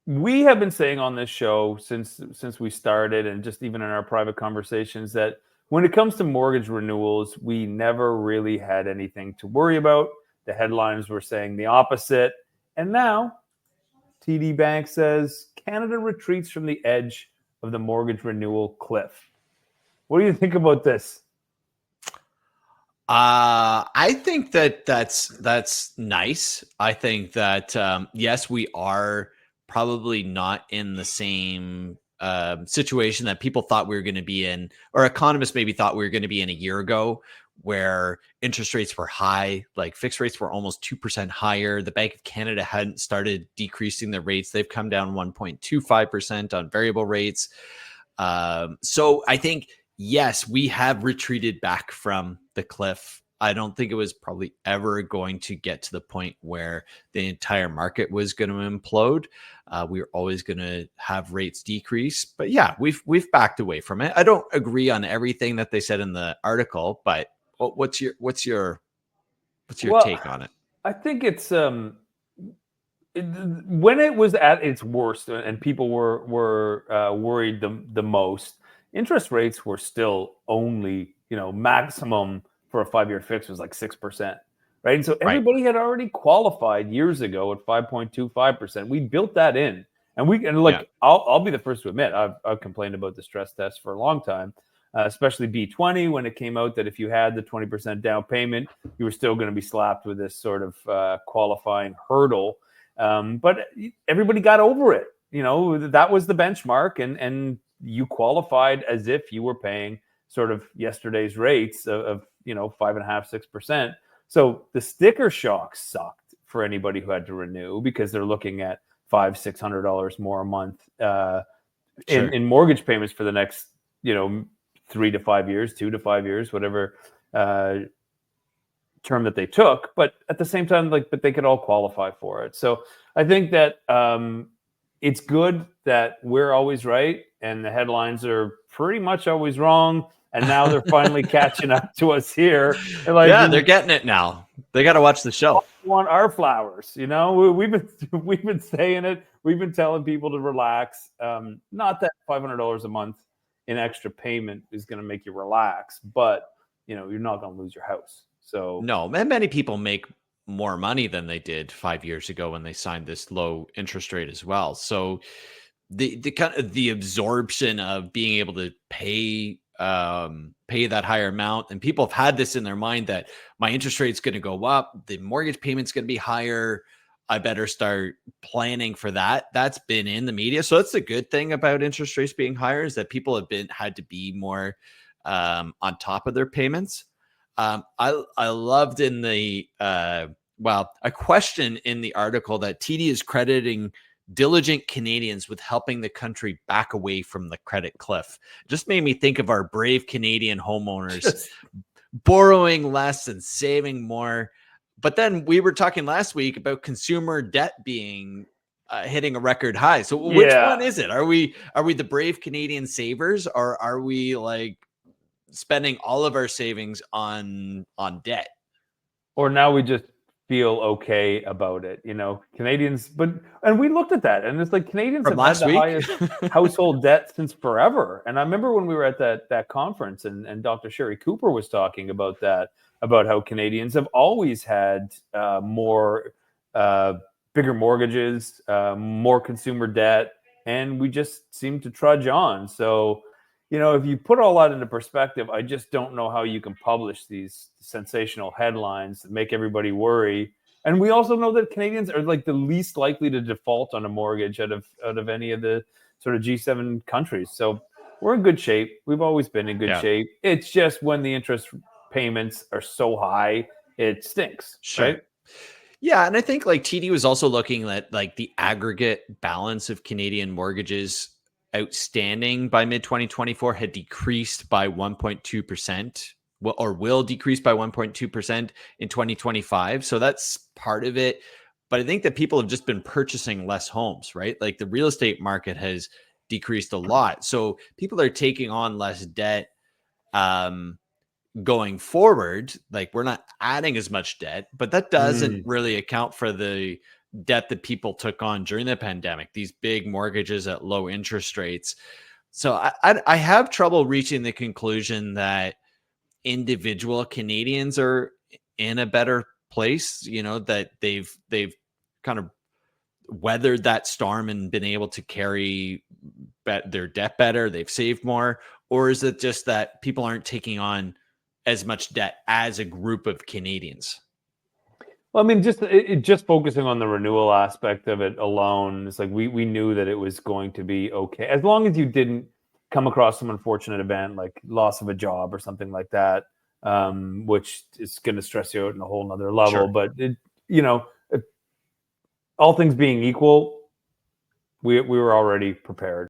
We have been saying on this show since we started, and just even in our private conversations, that when it comes to mortgage renewals, we never really had anything to worry about. The headlines were saying the opposite. And now TD Bank says Canada retreats from the edge of the mortgage renewal cliff. What do you think about this? I think that's nice. I think that yes, we are probably not in the same situation that people thought we were going to be in, or economists maybe thought we were going to be in a year ago, where interest rates were high, like fixed rates were almost 2% higher. The Bank of Canada hadn't started decreasing the rates. They've come down 1.25% on variable rates. So I think, yes, we have retreated back from the cliff. I don't think it was probably ever going to get to the point where the entire market was going to implode. We were always going to have rates decrease, but yeah, we've backed away from it. I don't agree on everything that they said in the article, but what's your take on it? I think it's when it was at its worst and people were worried the most. Interest rates were still only, maximum for a 5-year fix was like 6%, right? And so everybody had already qualified years ago at 5.25%. We built that in, and I'll be the first to admit I've complained about the stress test for a long time, especially B20 when it came out that if you had the 20% down payment, you were still going to be slapped with this sort of qualifying hurdle. But everybody got over it. That was the benchmark, and you qualified as if you were paying sort of yesterday's rates of 5.5%, 6%. So the sticker shock sucked for anybody who had to renew, because they're looking at $500-$600 more a month in mortgage payments for the next 3 to 5 years, 2 to 5 years, whatever term that they took. But at the same time, but they could all qualify for it. So I think that it's good that we're always right and the headlines are pretty much always wrong. And now they're finally catching up to us here. They're getting it now. They got to watch the show. We want our flowers, we've been saying it. We've been telling people to relax. Not that $500 a month in extra payment is going to make you relax, but you're not going to lose your house. So no, many people make more money than they did 5 years ago when they signed this low interest rate as well. So the kind of the absorption of being able to pay that higher amount, and people have had this in their mind that my interest rate's going to go up, the mortgage payment's going to be higher, I better start planning for that. That's been in the media. So that's the good thing about interest rates being higher, is that people have had to be more on top of their payments. I loved in the a question in the article that TD is crediting diligent Canadians with helping the country back away from the credit cliff. It just made me think of our brave Canadian homeowners borrowing less and saving more. But then we were talking last week about consumer debt being hitting a record high. So which one is it? Are we the brave Canadian savers, or are we like spending all of our savings on debt? Or now we just feel okay about it, Canadians. And we looked at that, and it's like Canadians have had the highest household debt since forever. And I remember when we were at that conference, and Dr. Sherry Cooper was talking about that, about how Canadians have always had more bigger mortgages, more consumer debt, and we just seem to trudge on. So if you put all that into perspective, I just don't know how you can publish these sensational headlines that make everybody worry. And we also know that Canadians are like the least likely to default on a mortgage out of any of the sort of G7 countries. So we're in good shape. We've always been in good shape. It's just when the interest payments are so high, it stinks, right? Yeah, and I think like TD was also looking at like the aggregate balance of Canadian mortgages outstanding by mid-2024 had decreased by 1.2%, or will decrease by 1.2% in 2025. So that's part of it. But I think that people have just been purchasing less homes, right? Like the real estate market has decreased a lot. So people are taking on less debt going forward. Like we're not adding as much debt, but that doesn't really account for the debt that people took on during the pandemic, these big mortgages at low interest rates. So I have trouble reaching the conclusion that individual Canadians are in a better place, that they've kind of weathered that storm and been able to carry their debt better, they've saved more, or is it just that people aren't taking on as much debt as a group of Canadians? Well, I mean, just focusing on the renewal aspect of it alone, it's like we knew that it was going to be okay as long as you didn't come across some unfortunate event like loss of a job or something like that, which is going to stress you out in a whole nother level. Sure. But all things being equal, we were already prepared.